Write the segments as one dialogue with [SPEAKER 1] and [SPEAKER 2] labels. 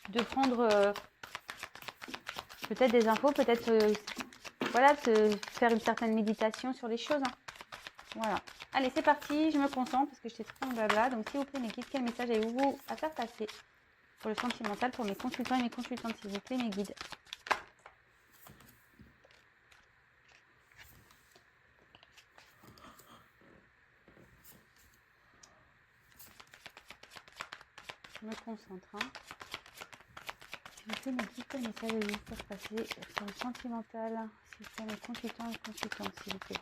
[SPEAKER 1] de prendre peut-être des infos, peut-être voilà, de faire une certaine méditation sur les choses. Hein. Voilà. Allez, c'est parti, je me concentre parce que j'étais trop en blabla. Donc, s'il vous plaît, mes guides, quel message avez-vous à faire passer pour le sentimental, pour mes consultants et mes consultantes, s'il vous plaît, mes guides? Je me concentre. Hein. S'il vous plaît, mes guides, quel message avez-vous à faire passer pour le sentimental, s'il vous plaît, mes consultants et consultantes, s'il vous plaît?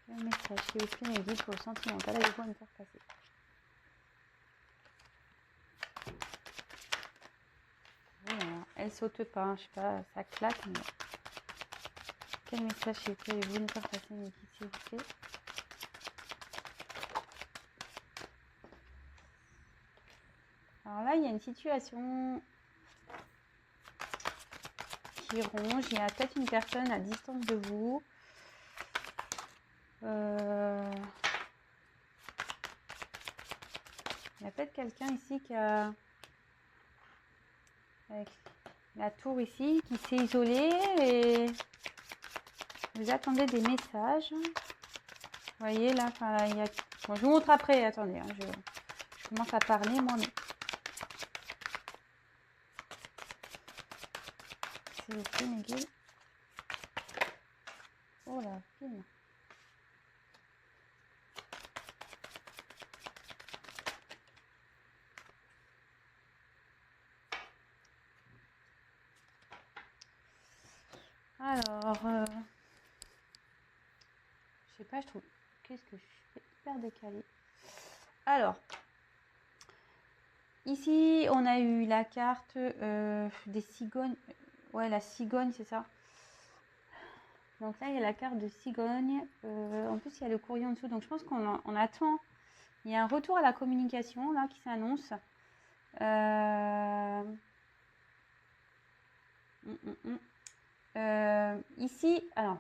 [SPEAKER 1] Quel message, s'il vous plaît, mes guides, pour le sentimental, avez-vous à me faire passer? Voilà. Elle saute pas, hein, je sais pas, ça claque, mais... Quel message, s'il vous plaît, avez-vous à me faire passer, mes guides, s'il vous plaît? Alors là, il y a une situation qui ronge. Il y a peut-être une personne à distance de vous. Il y a peut-être quelqu'un ici qui a... Avec la tour ici, qui s'est isolé et vous attendez des messages. Vous voyez là, là il y a... Bon, je vous montre après, attendez, hein, je commence à parler moi. Mais... S'il vous plaît, mes guides. Oh là, film. Alors, je sais pas, je trouve... Qu'est-ce que je fais hyper décalé. Alors, ici, on a eu la carte des cigognes. Ouais, la cigogne, c'est ça. Donc là, il y a la carte de cigogne. En plus, il y a le courrier en dessous. Donc, je pense qu'on attend. Il y a un retour à la communication, là, qui s'annonce. Ici, alors,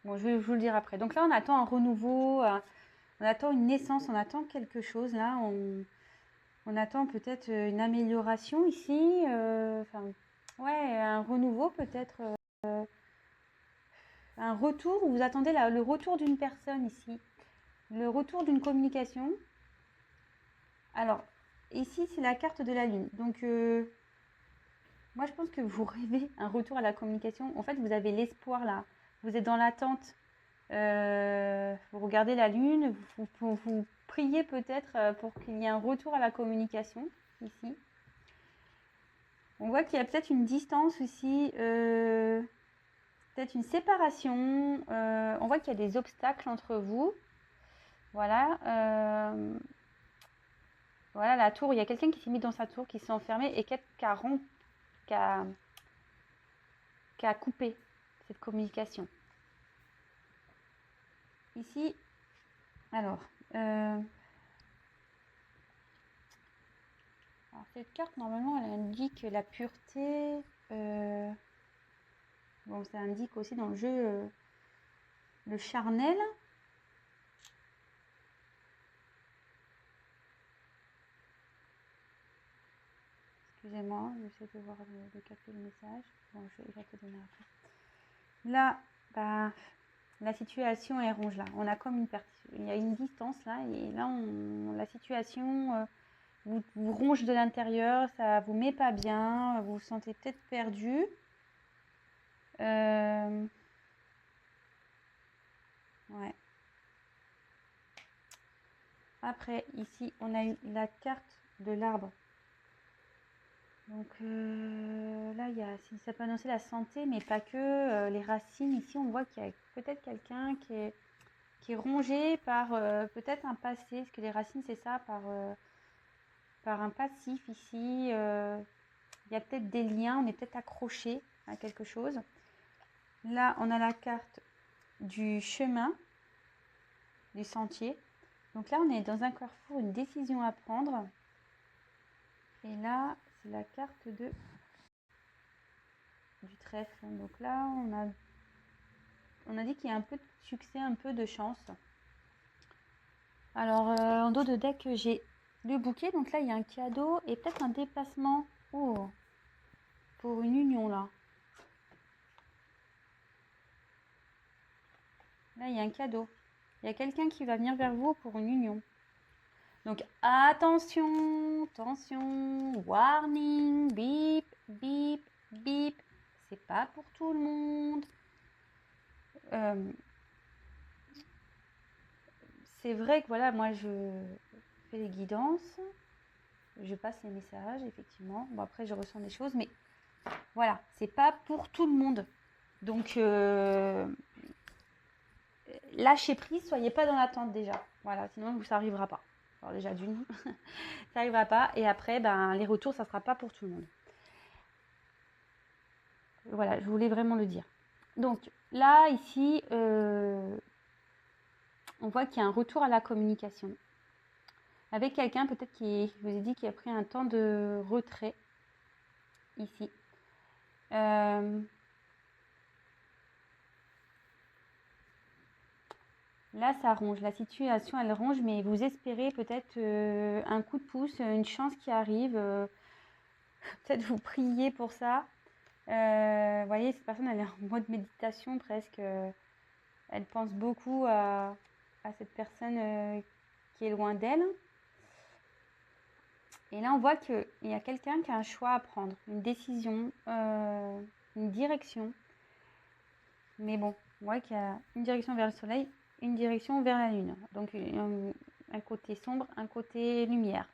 [SPEAKER 1] bon, je vais vous le dire après. Donc là, on attend un renouveau, on attend une naissance, on attend quelque chose. Là, on attend peut-être une amélioration ici. Enfin, ouais, un renouveau peut-être. Un retour, vous attendez le retour d'une personne ici. Le retour d'une communication. Alors, ici, c'est la carte de la lune. Donc, moi, je pense que vous rêvez un retour à la communication. En fait, vous avez l'espoir là. Vous êtes dans l'attente. Vous regardez la lune. Vous priez peut-être pour qu'il y ait un retour à la communication ici. On voit qu'il y a peut-être une distance aussi. Peut-être une séparation. On voit qu'il y a des obstacles entre vous. Voilà. Voilà la tour. Il y a quelqu'un qui s'est mis dans sa tour, qui s'est enfermé et qui a coupé cette communication. Ici, alors, cette carte, normalement, elle indique la pureté. Bon, ça indique aussi dans le jeu le charnel. Excusez-moi, j'essaie de voir de capter le message. Bon, il va te donner après. Là, bah, la situation est ronge là. On a comme une perte. Il y a une distance là. Et là, la situation vous ronge de l'intérieur. Ça vous met pas bien. Vous vous sentez peut-être perdu. Ouais. Après, ici, on a eu la carte de l'arbre. Donc là, ça peut annoncer la santé, mais pas que. Les racines, ici, on voit qu'il y a peut-être quelqu'un qui est rongé par peut-être un passé. Parce que les racines, c'est ça, par un passif ici. Il y a peut-être des liens, on est peut-être accroché à quelque chose. Là, on a la carte du chemin, du sentier. Donc là, on est dans un carrefour, une décision à prendre. Et là, c'est la carte du trèfle. Donc là, on a dit qu'il y a un peu de succès, un peu de chance. Alors, en dos de deck, j'ai le bouquet. Donc là, il y a un cadeau et peut-être un déplacement. Oh, pour une union, là. Là, il y a un cadeau. Il y a quelqu'un qui va venir vers vous pour une union. Donc, attention, attention, warning, bip, bip, bip. C'est pas pour tout le monde. C'est vrai que voilà, moi, je fais les guidances. Je passe les messages, effectivement. Bon, après, je ressens des choses, mais voilà, c'est pas pour tout le monde. Donc, lâchez prise, soyez pas dans l'attente déjà. Voilà, sinon ça n'arrivera pas. Alors déjà d'une, ça n'arrivera pas. Et après, ben, les retours, ça ne sera pas pour tout le monde. Voilà, je voulais vraiment le dire. Donc là, ici, on voit qu'il y a un retour à la communication. Avec quelqu'un peut-être qui, je vous ai dit, qui a pris un temps de retrait ici. Là, ça ronge. La situation, elle ronge, mais vous espérez peut-être un coup de pouce, une chance qui arrive. Peut-être vous priez pour ça. Vous voyez, cette personne, elle est en mode méditation presque. Elle pense beaucoup à cette personne qui est loin d'elle. Et là, on voit qu'il y a quelqu'un qui a un choix à prendre, une décision, une direction. Mais bon, on voit qu'il y a une direction vers le soleil, une direction vers la lune. Donc, un côté sombre, un côté lumière.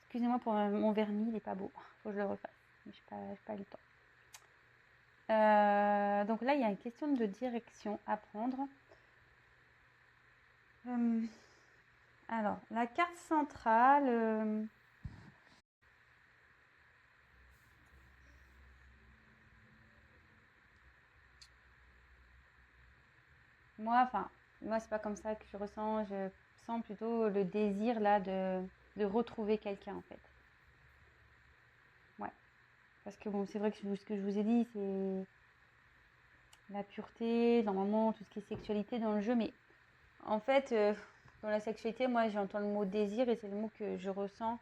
[SPEAKER 1] Excusez-moi pour mon vernis, il n'est pas beau. Faut que je le refasse. Je n'ai pas eu le temps. Donc là, il y a une question de direction à prendre. Alors, la carte centrale... moi, c'est pas comme ça que je ressens. Je sens plutôt le désir là de retrouver quelqu'un en fait. Ouais. Parce que bon, c'est vrai que ce que je vous ai dit, c'est la pureté, normalement tout ce qui est sexualité dans le jeu, mais en fait, dans la sexualité, moi j'entends le mot désir et c'est le mot que je ressens.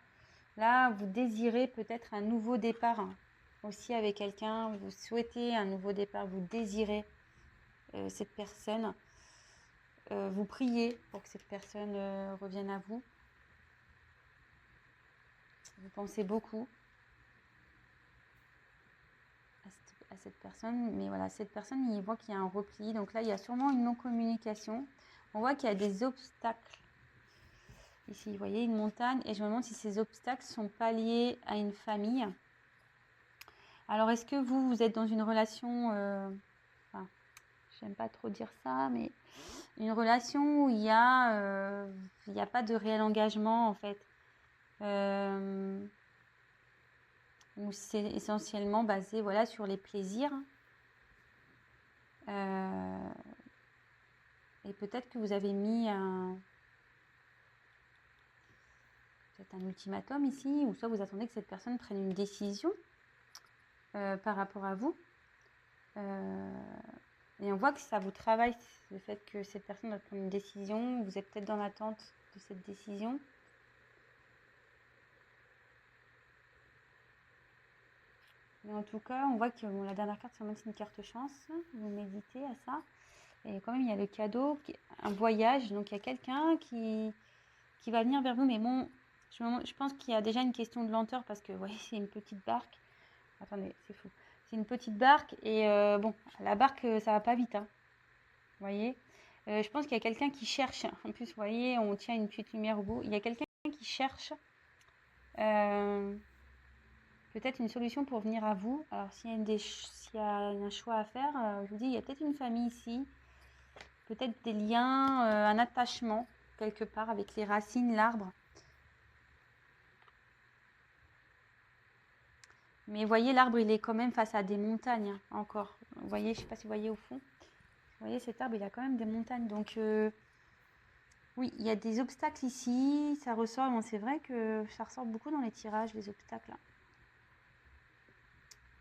[SPEAKER 1] Là, vous désirez peut-être un nouveau départ hein, aussi avec quelqu'un, vous souhaitez un nouveau départ, vous désirez cette personne, vous priez pour que cette personne revienne à vous. Vous pensez beaucoup à cette personne, mais voilà, cette personne, il voit qu'il y a un repli. Donc là, il y a sûrement une non-communication. On voit qu'il y a des obstacles. Ici, vous voyez une montagne, et je me demande si ces obstacles sont pas liés à une famille. Alors, est-ce que vous êtes dans une relation, j'aime pas trop dire ça, mais une relation où il y a pas de réel engagement en fait, où c'est essentiellement basé voilà sur les plaisirs. Et peut-être que vous avez mis peut-être un ultimatum ici, ou soit vous attendez que cette personne prenne une décision par rapport à vous. Et on voit que ça vous travaille, le fait que cette personne doit prendre une décision. Vous êtes peut-être dans l'attente de cette décision. Mais en tout cas, on voit que bon, la dernière carte, c'est une carte chance. Vous méditez à ça. Et quand même, il y a le cadeau, un voyage. Donc, il y a quelqu'un qui va venir vers vous. Mais bon, je pense qu'il y a déjà une question de lenteur parce que, vous voyez, c'est une petite barque. Attendez, c'est fou. C'est une petite barque. Et bon, la barque, ça va pas vite. Hein. Vous voyez je pense qu'il y a quelqu'un qui cherche. En plus, vous voyez, on tient une petite lumière au bout. Il y a quelqu'un qui cherche peut-être une solution pour venir à vous. Alors, s'il y a un choix à faire, je vous dis, il y a peut-être une famille ici. Peut-être des liens, un attachement quelque part avec les racines, l'arbre. Mais vous voyez, l'arbre, il est quand même face à des montagnes, hein, encore. Vous voyez, je ne sais pas si vous voyez au fond. Vous voyez, cet arbre, il a quand même des montagnes. Donc, oui, il y a des obstacles ici. Ça ressort. Bon, c'est vrai que ça ressort beaucoup dans les tirages, les obstacles, là.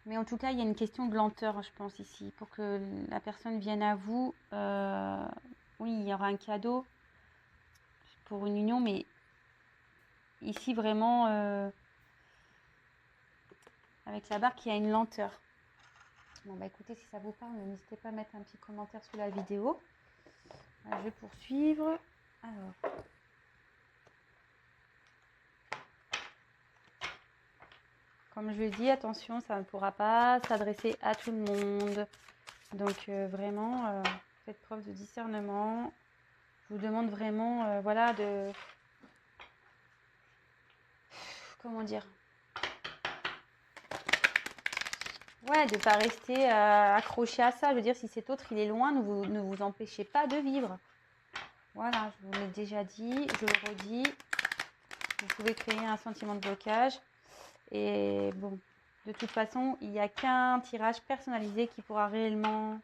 [SPEAKER 1] Mais en tout cas, il y a une question de lenteur, je pense, ici. Pour que la personne vienne à vous, oui, il y aura un cadeau pour une union, mais ici, vraiment, avec la barque, il y a une lenteur. Bon, bah écoutez, si ça vous parle, n'hésitez pas à mettre un petit commentaire sous la vidéo. Je vais poursuivre. Alors, comme je le dis, attention, ça ne pourra pas s'adresser à tout le monde. Donc, vraiment, faites preuve de discernement. Je vous demande vraiment, voilà, de... Comment dire? Ouais, de ne pas rester accroché à ça. Je veux dire, si cet autre, il est loin, ne vous empêchez pas de vivre. Voilà, je vous l'ai déjà dit, je le redis. Vous pouvez créer un sentiment de blocage. Et bon, de toute façon, il n'y a qu'un tirage personnalisé qui pourra réellement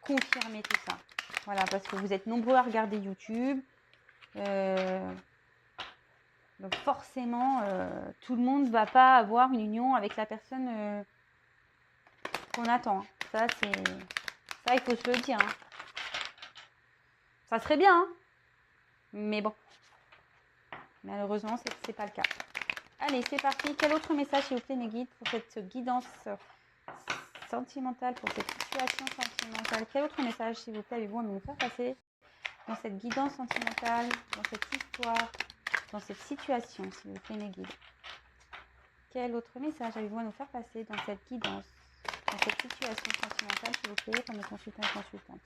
[SPEAKER 1] confirmer tout ça. Voilà, parce que vous êtes nombreux à regarder YouTube. Donc forcément, tout le monde ne va pas avoir une union avec la personne qu'on attend. Ça, il faut se le dire. Hein. Ça serait bien, hein, mais bon. Malheureusement, c'est pas le cas. Allez, c'est parti. Quel autre message, s'il vous plaît, mes guides, pour cette guidance sentimentale, pour cette situation sentimentale? Quel autre message, s'il vous plaît, avez-vous à me faire passer dans cette guidance sentimentale, dans cette histoire, dans cette situation, s'il vous plaît, mes guides? Quel autre message avez-vous à nous faire passer dans cette guidance, dans cette situation sentimentale, s'il vous plaît, comme consultant et consultante?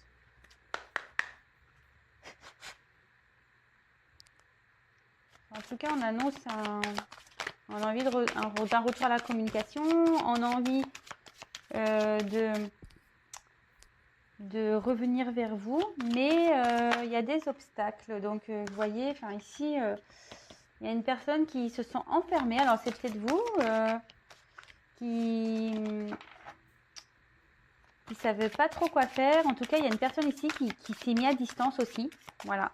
[SPEAKER 1] En tout cas, on annonce on a envie d'un retour à la communication, on a envie de revenir vers vous, mais il y a des obstacles. Donc, vous voyez, ici, il y a une personne qui se sent enfermée. Alors, c'est peut-être vous qui ne savez pas trop quoi faire. En tout cas, il y a une personne ici qui s'est mise à distance aussi. Voilà.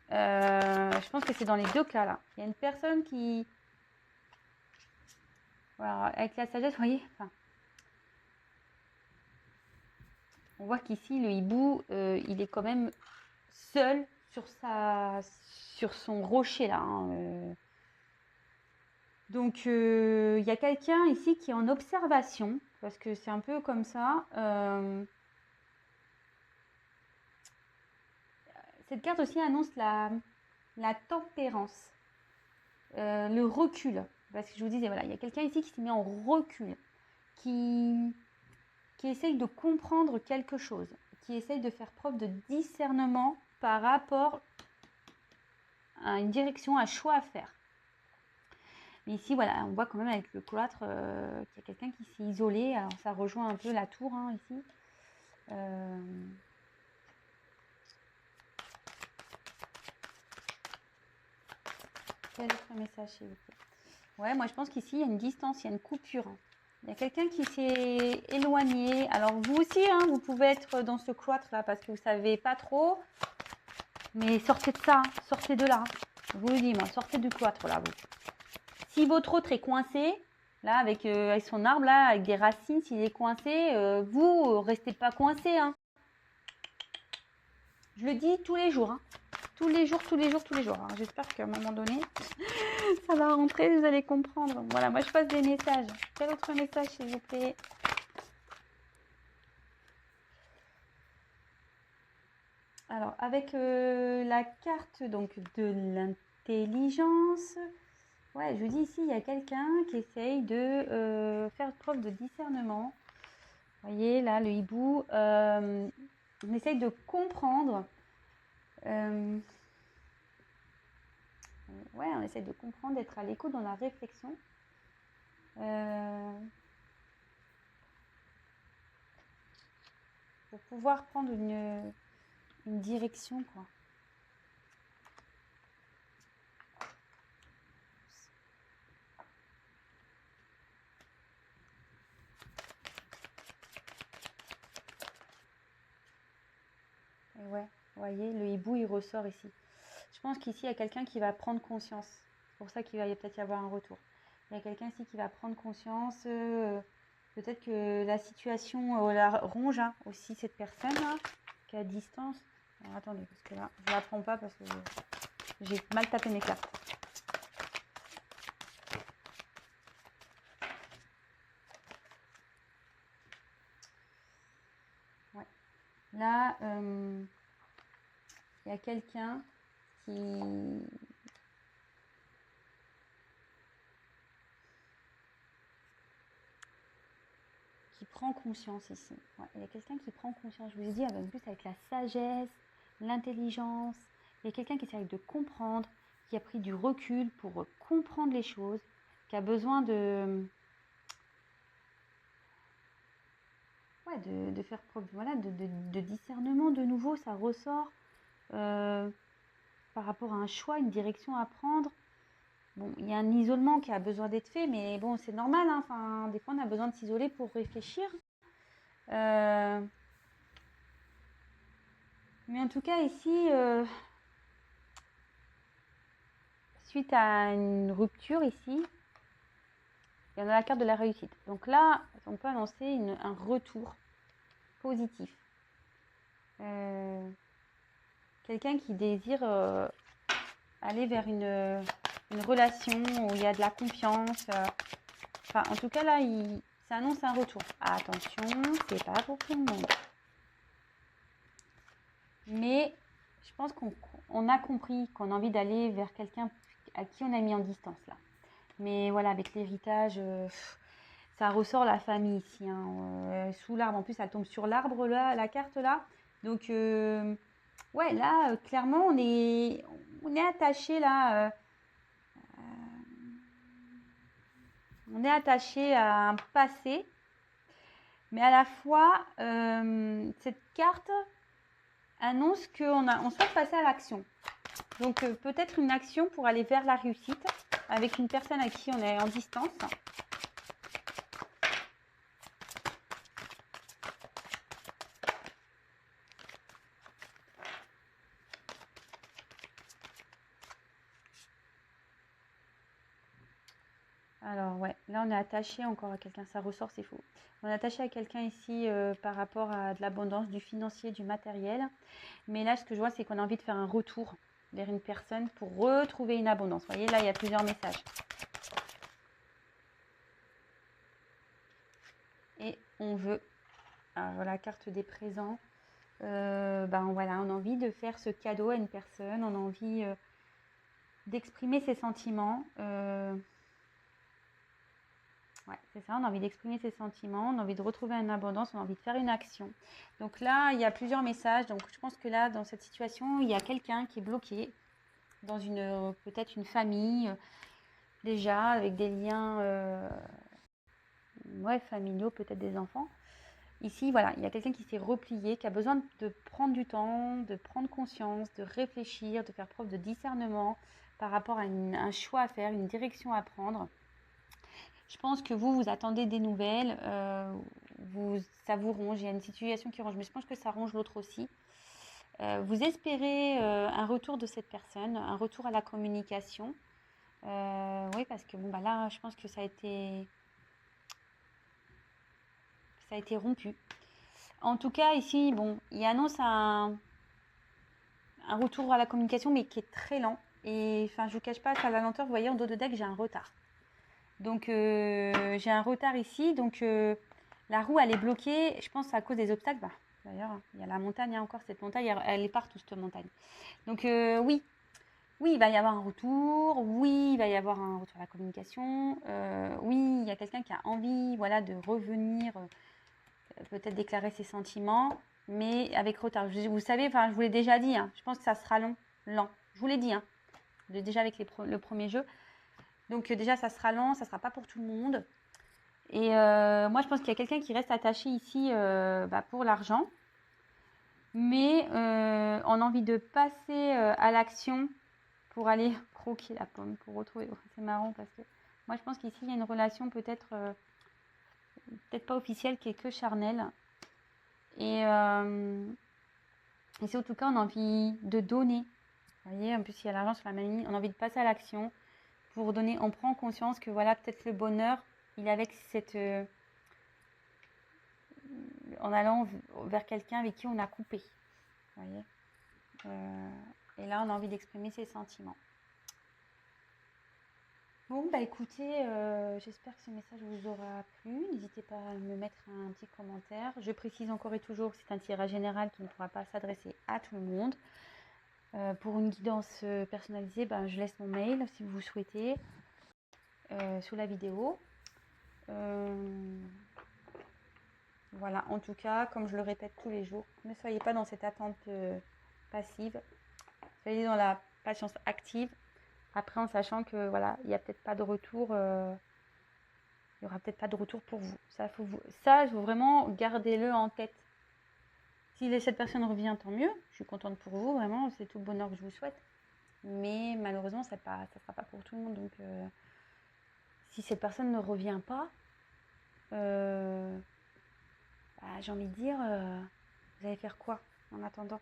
[SPEAKER 1] Je pense que c'est dans les deux cas, là. Il y a une personne qui... Voilà, avec la sagesse, vous voyez, on voit qu'ici, le hibou, il est quand même seul sur son rocher, là. Hein, Donc, il y a quelqu'un ici qui est en observation, parce que c'est un peu comme ça. Cette carte aussi annonce la tempérance, le recul. Parce que je vous disais, voilà, il y a quelqu'un ici qui s'est mis en recul, qui essaye de comprendre quelque chose, qui essaye de faire preuve de discernement par rapport à une direction, un choix à faire. Mais ici, voilà, on voit quand même avec le cloître qu'il y a quelqu'un qui s'est isolé. Alors, ça rejoint un peu la tour, hein, ici. Quel autre message, s'il vous plaît? Ouais, moi, je pense qu'ici, il y a une distance, il y a une coupure. Il y a quelqu'un qui s'est éloigné. Alors, vous aussi, hein, vous pouvez être dans ce cloître-là parce que vous ne savez pas trop. Mais sortez de ça, sortez de là. Je vous le dis, moi, sortez du cloître, là, vous. Si votre autre est coincé, là, avec son arbre, là, avec des racines, s'il est coincé, vous, restez pas coincé, hein. Je le dis tous les jours, hein. Tous les jours, tous les jours, tous les jours. Hein. J'espère qu'à un moment donné, ça va rentrer, vous allez comprendre. Voilà, moi, je passe des messages. Quel autre message, s'il vous plaît? Alors, avec la carte donc de l'intelligence, ouais, je vous dis ici, il y a quelqu'un qui essaye de faire preuve de discernement. Vous voyez, là, le hibou, on essaye de comprendre. Ouais, on essaye de comprendre, d'être à l'écoute dans la réflexion. Pour pouvoir prendre une direction, quoi. voyez, le hibou, il ressort ici. Je pense qu'ici, il y a quelqu'un qui va prendre conscience. C'est pour ça qu'il va peut-être y avoir un retour. Il y a quelqu'un ici qui va prendre conscience. Peut-être que la situation la ronge aussi cette personne-là, qui est à distance. Alors, attendez, parce que là, je ne la prends pas parce que j'ai mal tapé mes cartes. Ouais. Là, il y a quelqu'un qui prend conscience ici. Ouais, il y a quelqu'un qui prend conscience. Je vous ai dit, en plus avec la sagesse, l'intelligence. Il y a quelqu'un qui essaie de comprendre, qui a pris du recul pour comprendre les choses, qui a besoin de faire preuve de discernement de nouveau. Ça ressort par rapport à un choix, une direction à prendre. Bon, il y a un isolement qui a besoin d'être fait, mais bon, c'est normal. Hein. Enfin, des fois, on a besoin de s'isoler pour réfléchir. Mais en tout cas, ici, suite à une rupture ici, il y en a la carte de la réussite. Donc là, on peut annoncer un retour positif. Quelqu'un qui désire aller vers une relation où il y a de la confiance. Enfin, en tout cas, là, ça annonce un retour. Attention, c'est pas pour tout le monde. Mais je pense qu'on a compris qu'on a envie d'aller vers quelqu'un à qui on a mis en distance, là. Mais voilà, avec l'héritage, ça ressort la famille ici. Hein, sous l'arbre, en plus, elle tombe sur l'arbre, là, la carte, là. Donc, ouais, là, clairement, on est attaché, là. On est attaché à un passé. Mais à la fois, cette carte annonce qu'on souhaite passer à l'action. Donc, peut-être une action pour aller vers la réussite avec une personne à qui on est en distance. Alors, ouais, là, on est attaché encore à quelqu'un. Ça ressort, c'est faux. On est attaché à quelqu'un ici par rapport à de l'abondance, du financier, du matériel. Mais là, ce que je vois, c'est qu'on a envie de faire un retour vers une personne pour retrouver une abondance. Vous voyez, là, il y a plusieurs messages. Et on veut, alors, la carte des présents, voilà, on a envie de faire ce cadeau à une personne. On a envie d'exprimer ses sentiments. Ouais, c'est ça, on a envie d'exprimer ses sentiments, on a envie de retrouver une abondance, on a envie de faire une action. Donc là, il y a plusieurs messages. Donc je pense que là, dans cette situation, il y a quelqu'un qui est bloqué dans peut-être une famille, déjà, avec des liens familiaux, peut-être des enfants. Ici, voilà, il y a quelqu'un qui s'est replié, qui a besoin de prendre du temps, de prendre conscience, de réfléchir, de faire preuve de discernement par rapport à un choix à faire, une direction à prendre. Je pense que vous attendez des nouvelles, ça vous ronge, il y a une situation qui ronge, mais je pense que ça ronge l'autre aussi. Vous espérez un retour de cette personne, un retour à la communication. Oui, parce que bon, là, je pense que ça a été rompu. En tout cas, ici, bon, il annonce un retour à la communication, mais qui est très lent. Et enfin, je ne vous cache pas qu'à la lenteur, vous voyez, en dos de deck, j'ai un retard. Donc, j'ai un retard ici. Donc, la roue, elle est bloquée, je pense, à cause des obstacles. D'ailleurs, il y a la montagne, encore cette montagne, elle est partout, cette montagne. Donc, oui, il va y avoir un retour. Oui, il va y avoir un retour à la communication. Oui, il y a quelqu'un qui a envie, voilà, de revenir, peut-être déclarer ses sentiments, mais avec retard. Vous savez, enfin, je vous l'ai déjà dit, hein, je pense que ça sera lent. Je vous l'ai dit, hein, déjà avec le premier jeu. Donc déjà, ça sera lent, ça ne sera pas pour tout le monde. Et moi, je pense qu'il y a quelqu'un qui reste attaché ici pour l'argent. Mais on a envie de passer à l'action pour aller croquer la pomme, pour retrouver. C'est marrant parce que moi, je pense qu'ici, il y a une relation peut-être pas officielle, qui est que charnelle. Et Et c'est en tout cas, on a envie de donner. Vous voyez, en plus, il y a l'argent sur la main ligne, on a envie de passer à l'action pour donner. On prend conscience que voilà, peut-être le bonheur, il est avec cette. En allant vers quelqu'un avec qui on a coupé. Vous voyez. Et là, on a envie d'exprimer ses sentiments. Bon, bah écoutez, j'espère que ce message vous aura plu. N'hésitez pas à me mettre un petit commentaire. Je précise encore et toujours que c'est un tirage général qui ne pourra pas s'adresser à tout le monde. Pour une guidance personnalisée, ben, je laisse mon mail si vous souhaitez sous la vidéo. Voilà, en tout cas, comme je le répète tous les jours, ne soyez pas dans cette attente passive. Soyez dans la patience active. Après, en sachant que voilà, il n'y a peut-être pas de retour, il y aura peut-être pas de retour pour vous. Ça, faut vraiment gardez-le en tête. Si cette personne revient, tant mieux. Je suis contente pour vous, vraiment, c'est tout le bonheur que je vous souhaite. Mais malheureusement, ça ne sera pas pour tout le monde. Donc, si cette personne ne revient pas, j'ai envie de dire, vous allez faire quoi en attendant?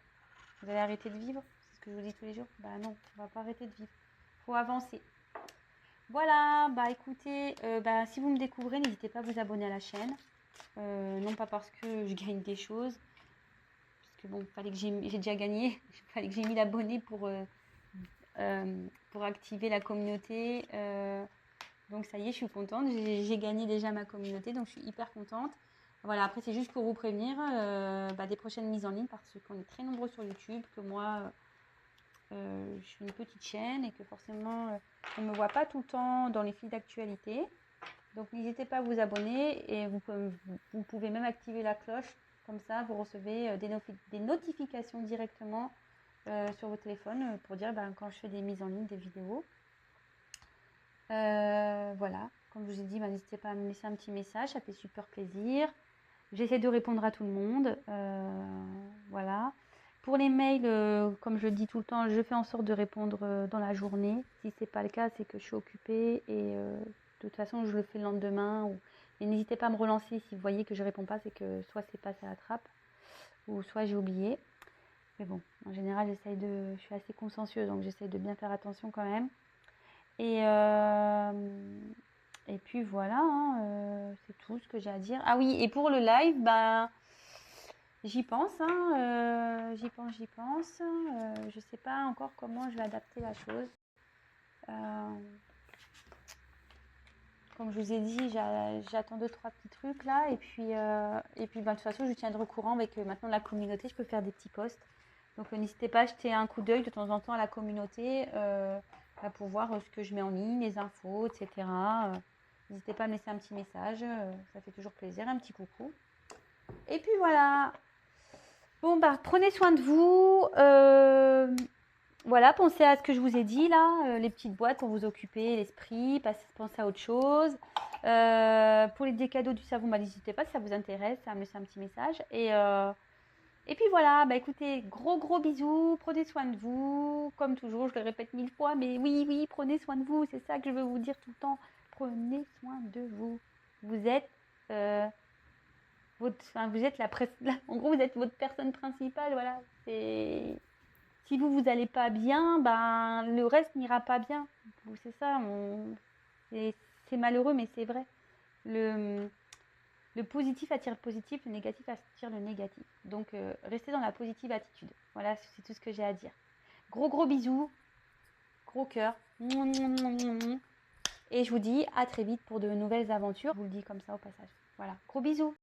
[SPEAKER 1] Vous allez arrêter de vivre? C'est ce que je vous dis tous les jours. Bah non, on va pas arrêter de vivre. Faut avancer. Voilà, bah écoutez, si vous me découvrez, n'hésitez pas à vous abonner à la chaîne. Non pas parce que je gagne des choses, parce que bon, fallait que j'ai déjà gagné, il fallait que j'ai 1000 abonnés pour activer la communauté. Donc ça y est, je suis contente, j'ai gagné déjà ma communauté, donc je suis hyper contente. Voilà, après c'est juste pour vous prévenir des prochaines mises en ligne, parce qu'on est très nombreux sur YouTube, que moi je suis une petite chaîne et que forcément on ne me voit pas tout le temps dans les fils d'actualité. Donc n'hésitez pas à vous abonner et vous pouvez même activer la cloche, comme ça vous recevez des notifications directement sur vos téléphones pour dire quand je fais des mises en ligne, des vidéos. Voilà, comme je vous ai dit, n'hésitez pas à me laisser un petit message, ça fait super plaisir. J'essaie de répondre à tout le monde. Voilà. Pour les mails, comme je le dis tout le temps, je fais en sorte de répondre dans la journée. Si ce n'est pas le cas, c'est que je suis occupée et de toute façon, je le fais le lendemain. Et n'hésitez pas à me relancer si vous voyez que je ne réponds pas, c'est que soit c'est passé à la trappe ou soit j'ai oublié. Mais bon, en général, je suis assez consciencieuse, donc j'essaie de bien faire attention quand même. Et puis voilà, c'est tout ce que j'ai à dire. Ah oui, et pour le live, j'y pense, j'y pense. Je sais pas encore comment je vais adapter la chose. Comme je vous ai dit, j'attends 2-3 petits trucs là. Et puis de toute façon, je tiendrai au courant avec maintenant la communauté. Je peux faire des petits posts. Donc n'hésitez pas à jeter un coup d'œil de temps en temps à la communauté pour voir ce que je mets en ligne, les infos, etc. N'hésitez pas à me laisser un petit message. Ça fait toujours plaisir. Un petit coucou. Et puis voilà. Bon, prenez soin de vous. Voilà, pensez à ce que je vous ai dit là, les petites boîtes pour vous occuper l'esprit, pensez à autre chose. Pour des cadeaux du savon, n'hésitez pas si ça vous intéresse à me laisser un petit message. Et puis voilà, écoutez, gros bisous, prenez soin de vous. Comme toujours, je le répète 1000 fois, mais oui, prenez soin de vous, c'est ça que je veux vous dire tout le temps. Prenez soin de vous. Vous êtes vous êtes en gros, vous êtes votre personne principale, voilà. Si vous allez pas bien, le reste n'ira pas bien. C'est ça, c'est malheureux, mais c'est vrai. Le positif attire le positif, le négatif attire le négatif. Donc, restez dans la positive attitude. Voilà, c'est tout ce que j'ai à dire. Gros bisous, gros cœur. Et je vous dis à très vite pour de nouvelles aventures. Je vous le dis comme ça au passage. Voilà, gros bisous.